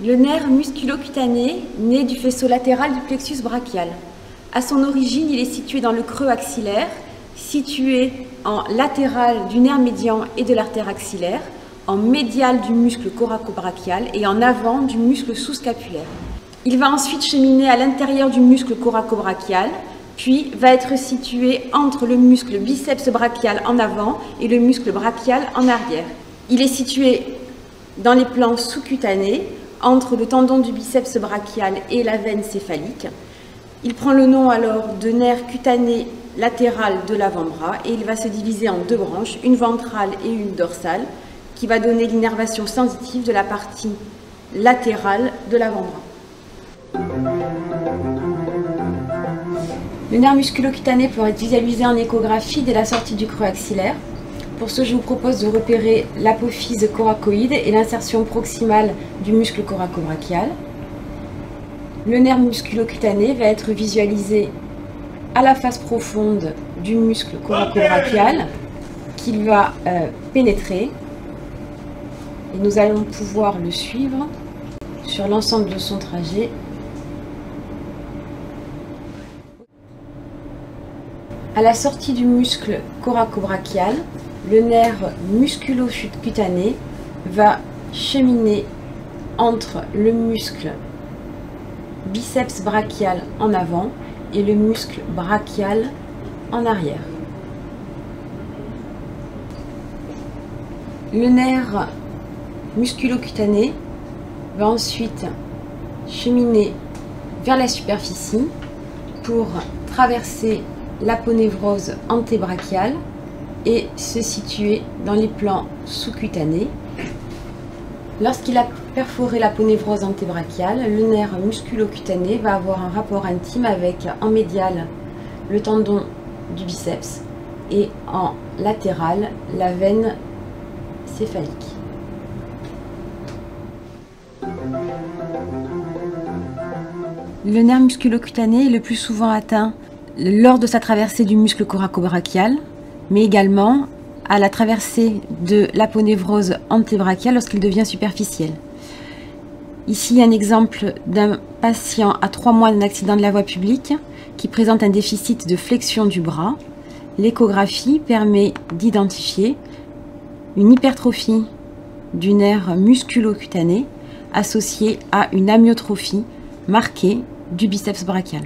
Le nerf musculocutané naît du faisceau latéral du plexus brachial. À son origine, il est situé dans le creux axillaire, situé en latéral du nerf médian et de l'artère axillaire, en médial du muscle coracobrachial et en avant du muscle sous-scapulaire. Il va ensuite cheminer à l'intérieur du muscle coracobrachial, puis va être situé entre le muscle biceps brachial en avant et le muscle brachial en arrière. Il est situé dans les plans sous-cutanés, entre le tendon du biceps brachial et la veine céphalique. Il prend le nom alors de nerf cutané latéral de l'avant-bras et il va se diviser en deux branches, une ventrale et une dorsale, qui va donner l'innervation sensitive de la partie latérale de l'avant-bras. Le nerf musculocutané peut être visualisé en échographie dès la sortie du creux axillaire. Pour ce, je vous propose de repérer l'apophyse coracoïde et l'insertion proximale du muscle coracobrachial. Le nerf musculocutané va être visualisé à la face profonde du muscle coracobrachial qu'il va pénétrer. Et nous allons pouvoir le suivre sur l'ensemble de son trajet. À la sortie du muscle coracobrachial, le nerf musculocutané va cheminer entre le muscle biceps brachial en avant et le muscle brachial en arrière. Le nerf musculocutané va ensuite cheminer vers la superficie pour traverser l'aponévrose antébrachiale et se situer dans les plans sous-cutanés. Lorsqu'il a perforé l'aponévrose antébrachiale, le nerf musculocutané va avoir un rapport intime avec, en médial, le tendon du biceps et en latéral, la veine céphalique. Le nerf musculocutané est le plus souvent atteint lors de sa traversée du muscle coracobrachial, mais également à la traversée de l'aponévrose antébrachiale lorsqu'il devient superficiel. Ici, un exemple d'un patient à 3 mois d'un accident de la voie publique qui présente un déficit de flexion du bras. L'échographie permet d'identifier une hypertrophie du nerf musculocutané associée à une amyotrophie marquée du biceps brachial.